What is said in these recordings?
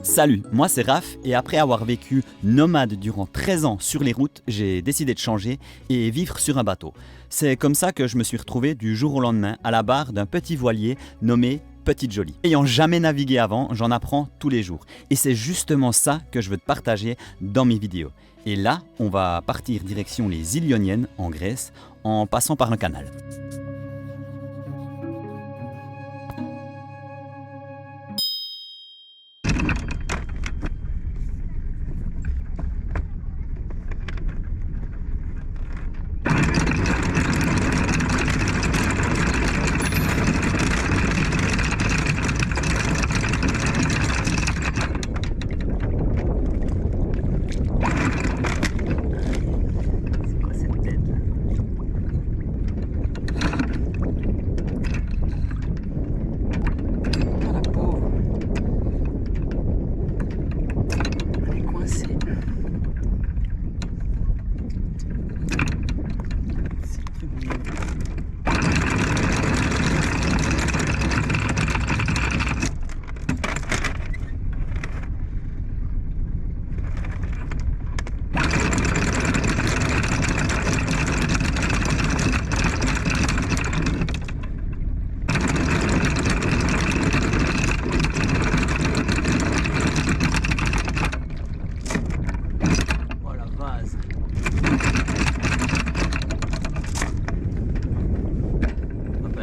Salut, moi c'est Raph et après avoir vécu nomade durant 13 ans sur les routes, j'ai décidé de changer et vivre sur un bateau. C'est comme ça que je me suis retrouvé du jour au lendemain à la barre d'un petit voilier nommé Petite Jolie. Ayant jamais navigué avant, j'en apprends tous les jours. Et c'est justement ça que je veux te partager dans mes vidéos. Et là, on va partir direction les îles Ioniennes en Grèce en passant par un canal.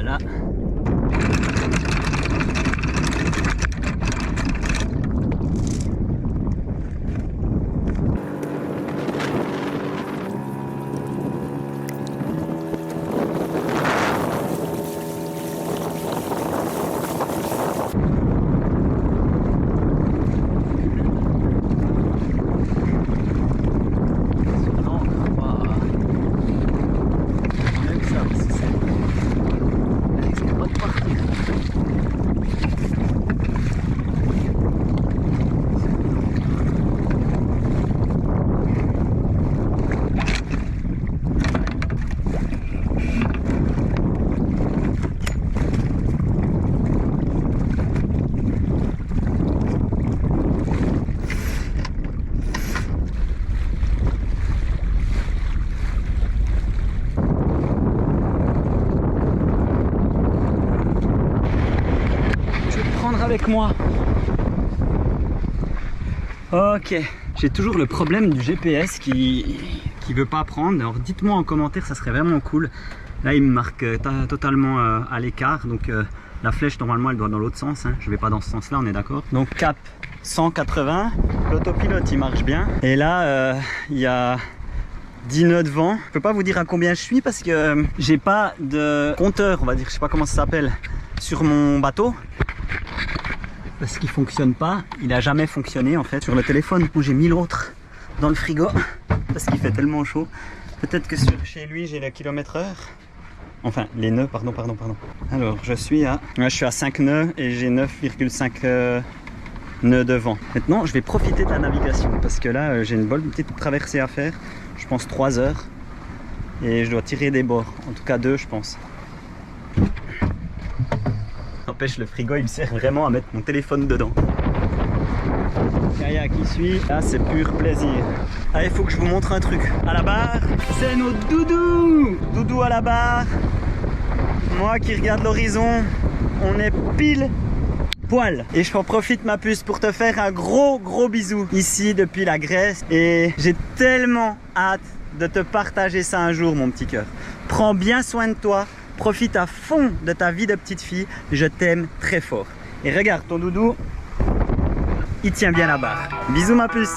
Là. Avec moi. Ok, j'ai toujours le problème du GPS qui veut pas prendre. Alors dites-moi en commentaire, ça serait vraiment cool. Là il me marque totalement à l'écart, donc la flèche normalement elle doit dans l'autre sens, hein. Je vais pas dans ce sens là, on est d'accord. Donc cap 180, l'autopilote il marche bien et là il y a 10 nœuds de vent. Je peux pas vous dire à combien je suis parce que j'ai pas de compteur, on va dire, je sais pas comment ça s'appelle, sur mon bateau. Parce qu'il fonctionne pas, il a jamais fonctionné en fait sur le téléphone où j'ai mis l'autre dans le frigo parce qu'il fait tellement chaud. Peut-être que chez lui j'ai le kilomètre-heure, enfin les nœuds, pardon. Alors je suis à 5 nœuds et j'ai 9,5 nœuds de vent. Maintenant je vais profiter de la navigation parce que là j'ai une bonne petite traversée à faire, je pense 3 heures et je dois tirer des bords, en tout cas 2 je pense. N'empêche, le frigo il me sert vraiment à mettre mon téléphone dedans. Kayak qui suit, là c'est pur plaisir. Allez, il faut que je vous montre un truc. À la barre, c'est nos doudous. Doudou à la barre. Moi qui regarde l'horizon, on est pile poil. Et je profite ma puce pour te faire un gros bisou ici depuis la Grèce. Et j'ai tellement hâte de te partager ça un jour mon petit cœur. Prends bien soin de toi. Profite à fond de ta vie de petite fille, je t'aime très fort. Et regarde ton doudou, il tient bien la barre. Bisous ma puce.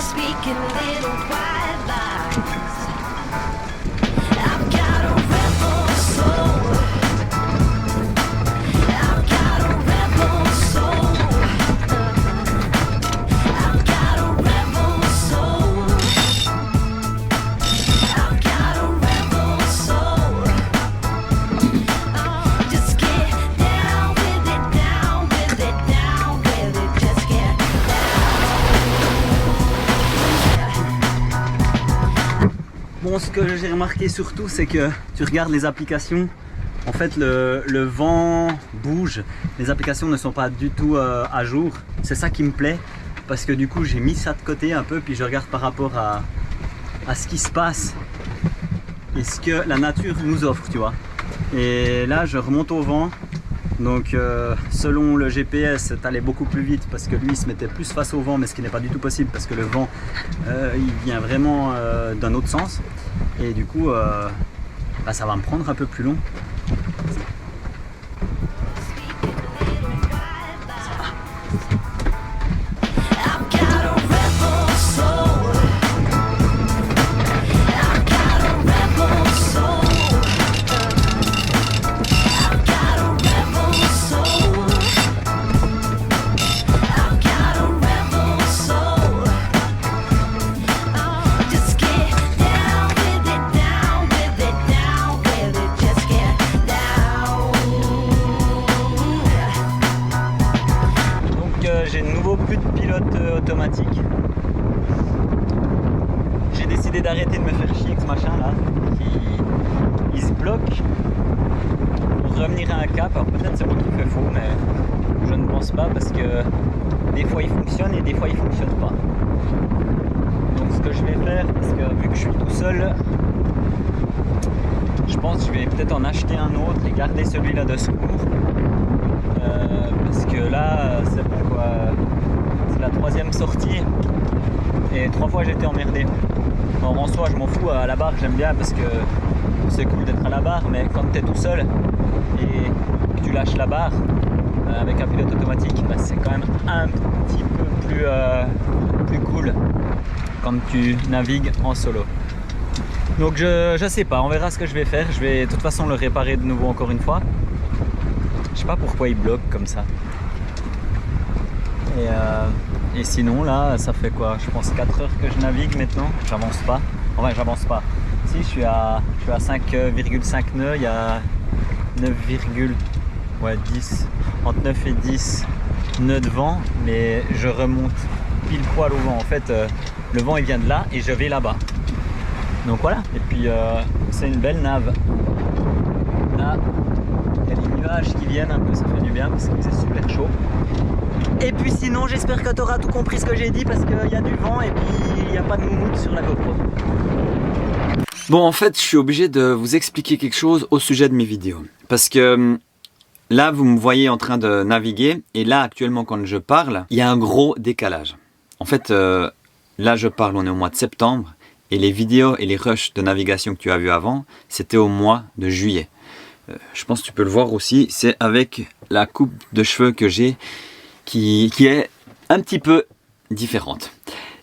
Speaking little white lies. I've got a rebel soul. I've got a rebel soul. I've got a rebel soul. I've got a rebel soul. Just ce que j'ai remarqué surtout, c'est que tu regardes les applications, en fait le vent bouge, les applications ne sont pas du tout à jour. C'est ça qui me plaît, parce que du coup j'ai mis ça de côté un peu, puis je regarde par rapport à ce qui se passe et ce que la nature nous offre, tu vois. Et là je remonte au vent, donc selon le GPS t'allais beaucoup plus vite parce que lui il se mettait plus face au vent, mais ce qui n'est pas du tout possible parce que le vent il vient vraiment d'un autre sens, et du coup bah, ça va me prendre un peu plus long. I've got a rebel soul. I've got a rebel soul. I've got a rebel soul. I've got a rebel soul. Oh, just get down with it, down with it, down with it. Just get down. Donc j'ai de nouveau plus de pilote automatique. J'ai décidé d'arrêter de me faire chier avec ce machin là, il se bloque pour revenir à un cap. Alors peut-être c'est moi qui fais faux, mais je ne pense pas, parce que des fois il fonctionne et des fois il fonctionne pas. Donc ce que je vais faire, parce que vu que je suis tout seul, je pense que je vais peut-être en acheter un autre et garder celui-là de secours. Parce que là c'est bon quoi, c'est la troisième sortie et 3 fois j'ai été emmerdé. Alors en soi je m'en fous, à la barre j'aime bien parce que c'est cool d'être à la barre, mais quand tu es tout seul et que tu lâches la barre avec un pilote automatique, bah, c'est quand même un petit peu plus cool quand tu navigues en solo. Donc je sais pas, on verra ce que je vais faire. Je vais de toute façon le réparer de nouveau encore une fois. Je sais pas pourquoi il bloque comme ça. Et sinon là, ça fait quoi? Je pense 4 heures que je navigue maintenant. J'avance pas. Enfin, j'avance pas. Si, je suis à 5,5 nœuds. Il y a 10, entre 9 et 10 nœuds de vent. Mais je remonte pile poil au vent. En fait, le vent il vient de là et je vais là-bas. Donc voilà. Et puis c'est une belle nave. Là, il y a les nuages qui viennent un peu, ça fait du bien parce que c'est super chaud. Et puis sinon, j'espère que tu auras tout compris ce que j'ai dit, parce qu'il y a du vent et puis il n'y a pas de moumoute sur la GoPro. Bon, en fait, je suis obligé de vous expliquer quelque chose au sujet de mes vidéos. Parce que là, vous me voyez en train de naviguer, et là, actuellement, quand je parle, il y a un gros décalage. En fait, là, je parle, on est au mois de septembre, et les vidéos et les rushs de navigation que tu as vus avant, c'était au mois de juillet. Je pense que tu peux le voir aussi, c'est avec la coupe de cheveux que j'ai qui est un petit peu différente.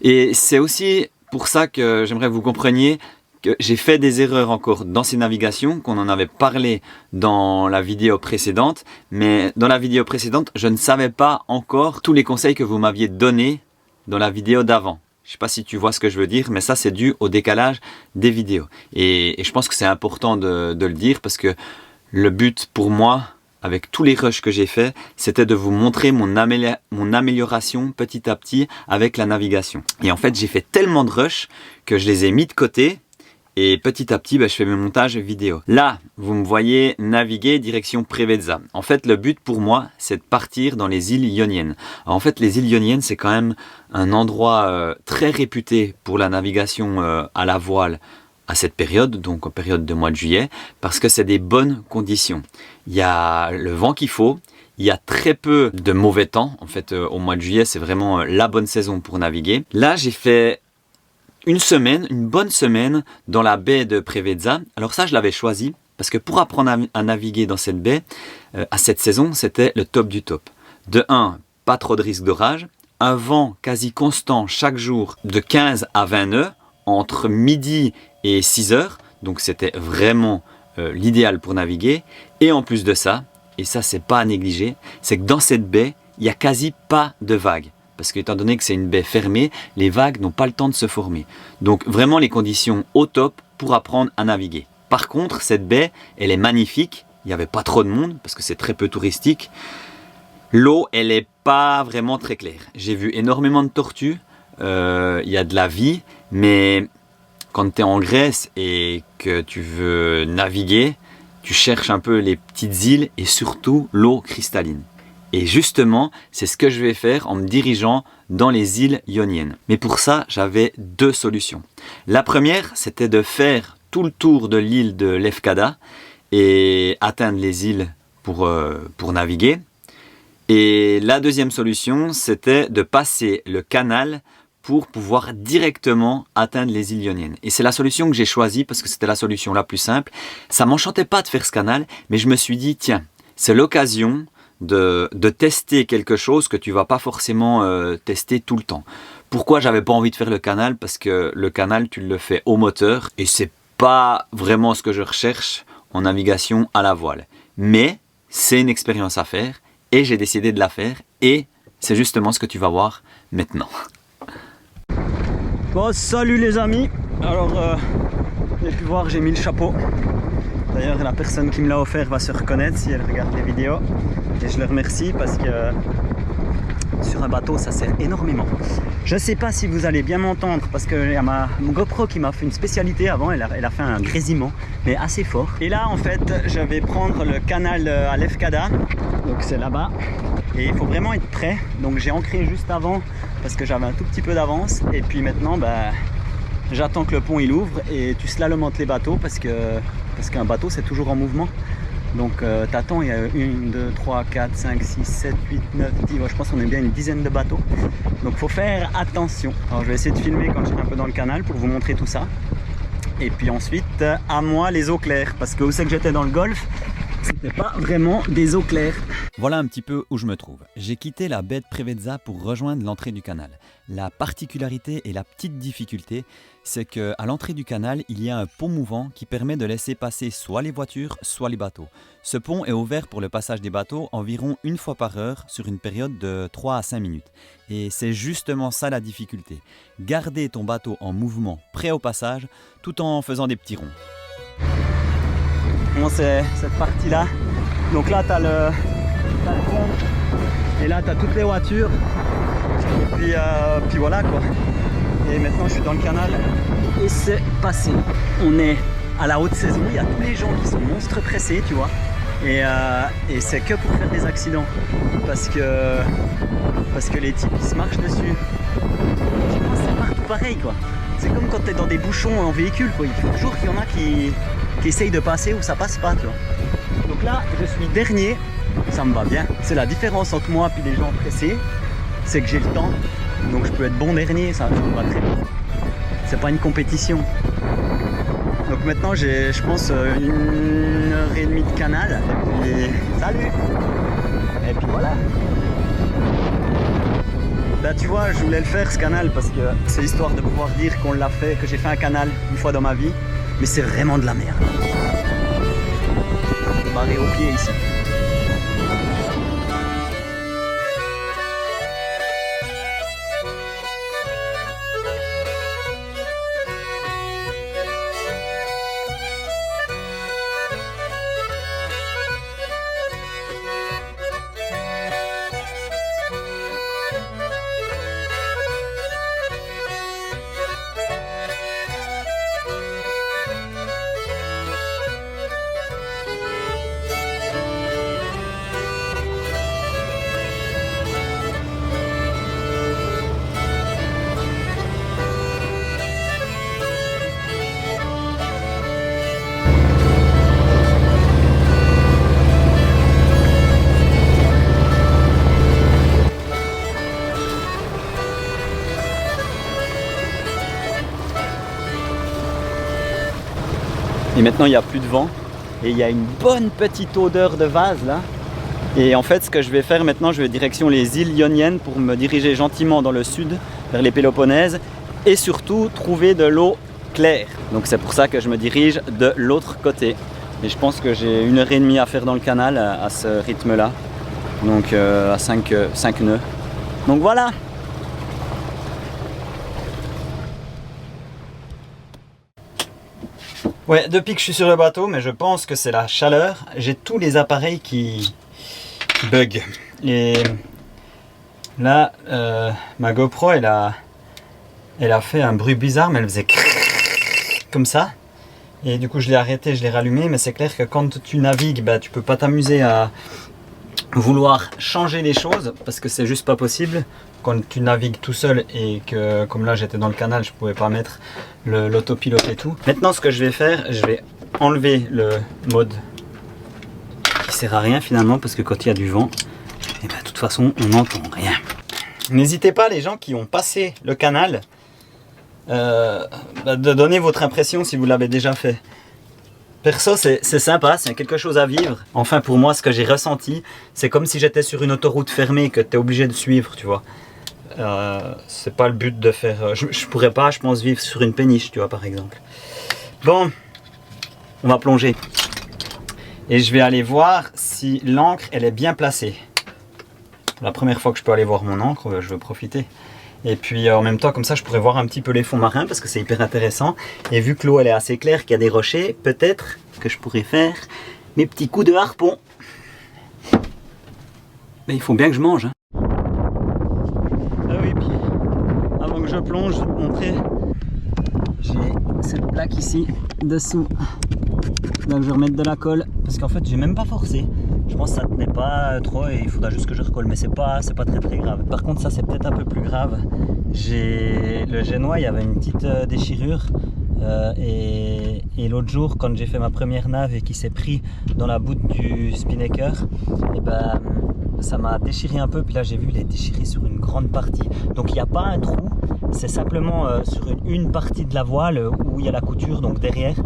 Et c'est aussi pour ça que j'aimerais que vous compreniez que j'ai fait des erreurs encore dans ces navigations, qu'on en avait parlé dans la vidéo précédente, mais dans la vidéo précédente, je ne savais pas encore tous les conseils que vous m'aviez donnés dans la vidéo d'avant. Je ne sais pas si tu vois ce que je veux dire, mais ça c'est dû au décalage des vidéos. Et je pense que c'est important de le dire, parce que le but pour moi, avec tous les rushs que j'ai fait, c'était de vous montrer mon amélioration petit à petit avec la navigation. Et en fait, j'ai fait tellement de rushs que je les ai mis de côté, et petit à petit, je fais mes montages vidéo. Là, vous me voyez naviguer direction Preveza. En fait, le but pour moi, c'est de partir dans les îles Ioniennes. Alors, en fait, les îles Ioniennes, c'est quand même un endroit très réputé pour la navigation à la voile à cette période, donc en période de mois de juillet, parce que c'est des bonnes conditions. Il y a le vent qu'il faut, il y a très peu de mauvais temps. En fait, au mois de juillet, c'est vraiment la bonne saison pour naviguer. Là, j'ai fait une bonne semaine dans la baie de Preveza. Alors ça, je l'avais choisi parce que pour apprendre à naviguer dans cette baie, à cette saison, c'était le top du top. De 1, pas trop de risque d'orage, un vent quasi constant chaque jour de 15 à 20 nœuds, entre midi et 6 heures, donc c'était vraiment l'idéal pour naviguer. Et en plus de ça, et ça c'est pas à négliger, c'est que dans cette baie, il n'y a quasi pas de vagues. Parce que étant donné que c'est une baie fermée, les vagues n'ont pas le temps de se former. Donc vraiment les conditions au top pour apprendre à naviguer. Par contre, cette baie, elle est magnifique, il n'y avait pas trop de monde parce que c'est très peu touristique. L'eau, elle n'est pas vraiment très claire. J'ai vu énormément de tortues, il y a de la vie, mais quand tu es en Grèce et que tu veux naviguer, tu cherches un peu les petites îles et surtout l'eau cristalline. Et justement, c'est ce que je vais faire en me dirigeant dans les îles ioniennes. Mais pour ça, j'avais deux solutions. La première, c'était de faire tout le tour de l'île de Lefkada et atteindre les îles pour naviguer. Et la deuxième solution, c'était de passer le canal pour pouvoir directement atteindre les îles ioniennes. Et c'est la solution que j'ai choisie parce que c'était la solution la plus simple. Ça m'enchantait pas de faire ce canal, mais je me suis dit, tiens, c'est l'occasion de tester quelque chose que tu vas pas forcément tester tout le temps. Pourquoi j'avais pas envie de faire le canal? Parce que le canal, tu le fais au moteur et c'est pas vraiment ce que je recherche en navigation à la voile. Mais c'est une expérience à faire et j'ai décidé de la faire et c'est justement ce que tu vas voir maintenant. Bon, salut les amis. Alors, vous avez pu voir, j'ai mis le chapeau. D'ailleurs, la personne qui me l'a offert va se reconnaître si elle regarde les vidéos. Et je le remercie parce que sur un bateau, ça sert énormément. Je ne sais pas si vous allez bien m'entendre parce qu'il y a mon GoPro qui m'a fait une spécialité avant. Elle a fait un grésillement, mais assez fort. Et là, en fait, je vais prendre le canal à Lefkada. Donc, c'est là-bas. Et il faut vraiment être prêt. Donc, j'ai ancré juste avant parce que j'avais un tout petit peu d'avance. Et puis maintenant, j'attends que le pont il ouvre et tu slalomantes les bateaux parce qu'un bateau, c'est toujours en mouvement. Donc t'attends, il y a 1, 2, 3, 4, 5, 6, 7, 8, 9, 10, je pense qu'on est bien une dizaine de bateaux. Donc faut faire attention. Alors je vais essayer de filmer quand je serai un peu dans le canal pour vous montrer tout ça. Et puis ensuite, à moi les eaux claires. Parce que où c'est que j'étais dans le golfe, c'était pas vraiment des eaux claires. Voilà un petit peu où je me trouve. J'ai quitté la baie de Preveza pour rejoindre l'entrée du canal. La particularité et la petite difficulté, c'est qu'à l'entrée du canal, il y a un pont mouvant qui permet de laisser passer soit les voitures, soit les bateaux. Ce pont est ouvert pour le passage des bateaux environ 1 fois par heure sur une période de 3 à 5 minutes. Et c'est justement ça la difficulté. Garder ton bateau en mouvement, prêt au passage, tout en faisant des petits ronds. Bon, c'est cette partie-là. Donc là, tu as le pont. Et là, tu as toutes les voitures. Et puis voilà quoi. Et maintenant, je suis dans le canal. Et c'est passé. On est à la haute saison. Il y a tous les gens qui sont monstres pressés, tu vois. Et c'est que pour faire des accidents. Parce que les types, ils se marchent dessus. Je pense que c'est partout pareil quoi. C'est comme quand tu es dans des bouchons en véhicule quoi. Il faut toujours qu'il y en a qui essayent de passer ou ça passe pas, tu vois. Donc là, je suis dernier, ça me va bien. C'est la différence entre moi et les gens pressés, c'est que j'ai le temps, donc je peux être bon dernier, ça me va très bien. C'est pas une compétition. Donc maintenant, j'ai, je pense, 1h30 de canal, et puis salut. Et puis voilà. Là, tu vois, je voulais le faire ce canal parce que c'est histoire de pouvoir dire qu'on l'a fait, que j'ai fait un canal une fois dans ma vie. Mais c'est vraiment de la merde. Je vais barrer au pied ici. Et maintenant il n'y a plus de vent et il y a une bonne petite odeur de vase là. Et en fait ce que je vais faire maintenant, je vais direction les îles ioniennes pour me diriger gentiment dans le sud vers les Péloponèses et surtout trouver de l'eau claire. Donc c'est pour ça que je me dirige de l'autre côté. Et je pense que j'ai 1h30 à faire dans le canal à ce rythme là. Donc à 5 nœuds. Donc voilà. Ouais, depuis que je suis sur le bateau, mais je pense que c'est la chaleur, j'ai tous les appareils qui bug. Et là, ma GoPro, elle a fait un bruit bizarre, mais elle faisait crrrr. comme ça. Et du coup je l'ai arrêté, je l'ai rallumé, mais c'est clair que quand tu navigues, bah, tu peux pas t'amuser à vouloir changer les choses parce que c'est juste pas possible quand tu navigues tout seul et que comme là j'étais dans le canal, je pouvais pas mettre l'autopilote et tout. Maintenant ce que je vais faire, je vais enlever le mode qui sert à rien finalement parce que quand il y a du vent, et ben, de toute façon on n'entend rien. N'hésitez pas les gens qui ont passé le canal de donner votre impression si vous l'avez déjà fait. Perso, c'est sympa, c'est quelque chose à vivre. Enfin, pour moi, ce que j'ai ressenti, c'est comme si j'étais sur une autoroute fermée que tu es obligé de suivre, tu vois. C'est pas le but de faire... Je pourrais pas, je pense, vivre sur une péniche, tu vois, par exemple. Bon, on va plonger. Et je vais aller voir si l'encre, elle est bien placée. La première fois que je peux aller voir mon encre, je veux profiter. Et puis en même temps, comme ça, je pourrais voir un petit peu les fonds marins parce que c'est hyper intéressant. Et vu que l'eau elle est assez claire, qu'il y a des rochers, peut-être que je pourrais faire mes petits coups de harpon. Mais il faut bien que je mange. Hein. Ah oui, puis avant que je plonge, je vais te montrer. J'ai cette plaque ici, dessous. Là, je vais remettre de la colle parce qu'en fait, j'ai même pas forcé. Je pense que ça tenait pas trop et il faudra juste que je recolle, mais c'est pas très grave. Par contre, ça c'est peut-être un peu plus grave. Le génois, il y avait une petite déchirure et l'autre jour, quand j'ai fait ma première nave et qu'il s'est pris dans la boute du spinnaker, et ben ça m'a déchiré un peu. Puis là, j'ai vu, il est déchiré sur une grande partie. Donc il n'y a pas un trou, c'est simplement sur une partie de la voile où il y a la couture, donc derrière.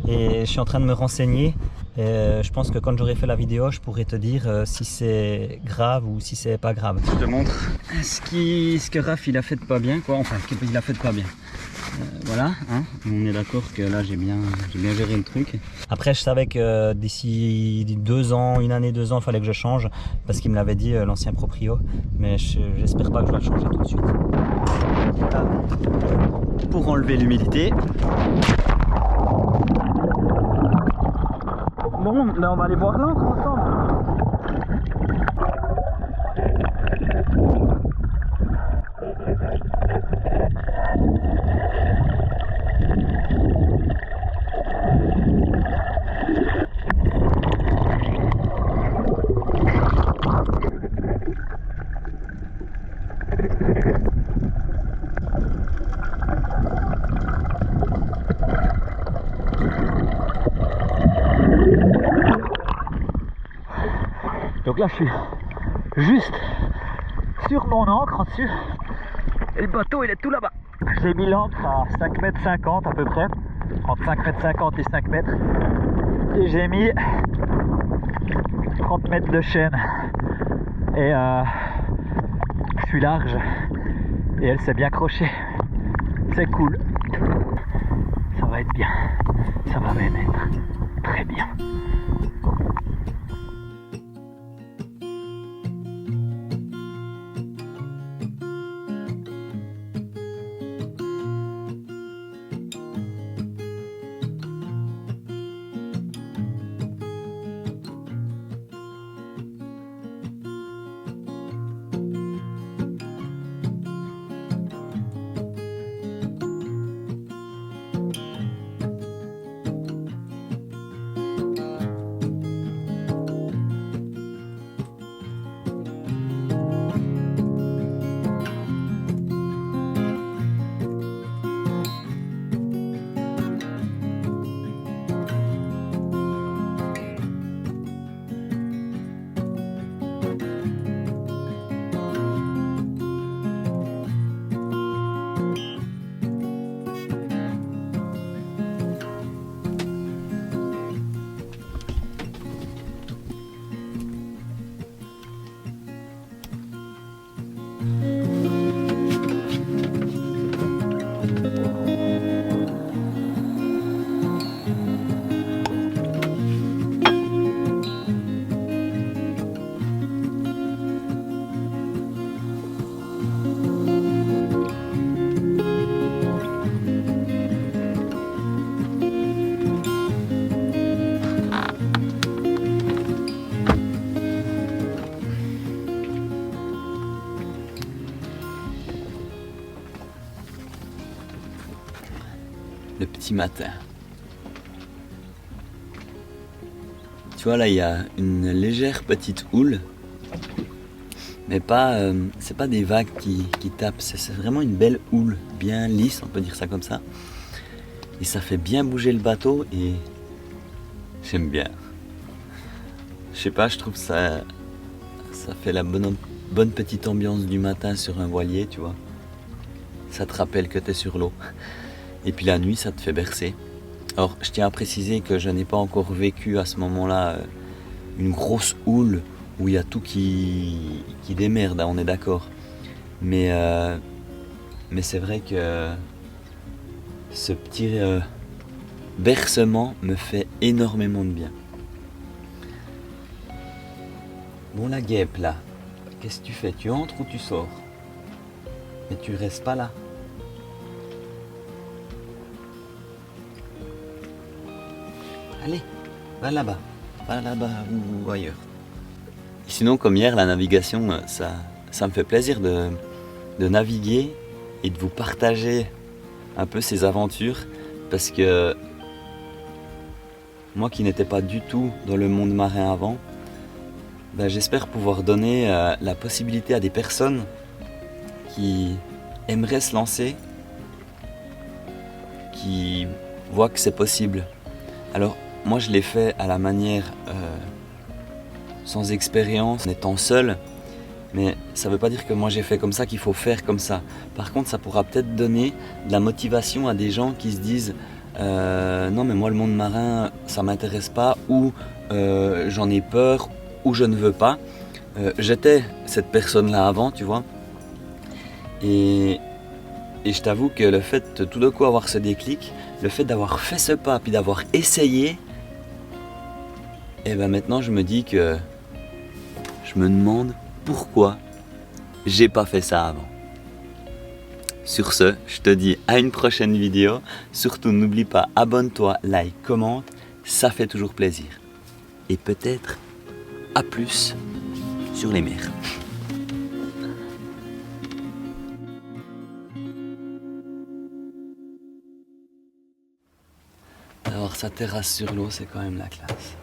Et je suis en train de me renseigner. Je pense que quand j'aurai fait la vidéo, je pourrai te dire si c'est grave ou si c'est pas grave. Je te montre ce que Raph il a fait de pas bien, quoi. Enfin, il a fait de pas bien. Voilà, hein. On est d'accord que là j'ai bien géré le truc. Après, je savais que d'ici 2 ans, 1 année, 2 ans, il fallait que je change parce qu'il me l'avait dit l'ancien proprio. Mais j'espère pas que je dois le changer tout de suite. Voilà. Pour enlever l'humidité. Bon, là on va aller voir l'encre ensemble. Donc là je suis juste sur mon ancre en dessus et le bateau il est tout là-bas. J'ai mis l'ancre à 5,50 m à peu près, entre 5,50 m et 5 mètres, et j'ai mis 30 mètres de chaîne et je suis large et elle s'est bien accrochée. C'est cool, ça va être bien, ça va même être très bien. petit matin. Tu vois là, il y a une légère petite houle, mais pas, c'est pas des vagues qui tapent, c'est vraiment une belle houle, bien lisse, on peut dire ça comme ça. Et ça fait bien bouger le bateau et j'aime bien. Je sais pas, je trouve ça fait la bonne petite ambiance du matin sur un voilier, tu vois. Ça te rappelle que tu es sur l'eau. Et puis la nuit, ça te fait bercer. Alors, je tiens à préciser que je n'ai pas encore vécu à ce moment-là une grosse houle où il y a tout qui démerde, hein, on est d'accord. Mais c'est vrai que ce petit bercement me fait énormément de bien. Bon, la guêpe là, qu'est-ce que tu fais? Tu entres ou tu sors? Mais tu restes pas là. Allez, va là-bas ou ailleurs. Sinon, comme hier, la navigation, ça me fait plaisir de naviguer et de vous partager un peu ces aventures, parce que moi qui n'étais pas du tout dans le monde marin avant, ben, j'espère pouvoir donner la possibilité à des personnes qui aimeraient se lancer, qui voient que c'est possible. Alors moi je l'ai fait à la manière sans expérience, en étant seul, mais ça ne veut pas dire que moi j'ai fait comme ça, qu'il faut faire comme ça. Par contre, ça pourra peut-être donner de la motivation à des gens qui se disent non mais moi le monde marin ça m'intéresse pas, ou j'en ai peur, ou je ne veux pas. J'étais cette personne-là avant, tu vois. Et je t'avoue que le fait de tout d'un coup avoir ce déclic, le fait d'avoir fait ce pas, puis d'avoir essayé, et ben maintenant je me dis que je me demande pourquoi j'ai pas fait ça avant. Sur ce, je te dis à une prochaine vidéo. Surtout n'oublie pas, abonne-toi, like, commente, ça fait toujours plaisir. Et peut-être à plus sur les mers. Avoir sa terrasse sur l'eau, c'est quand même la classe.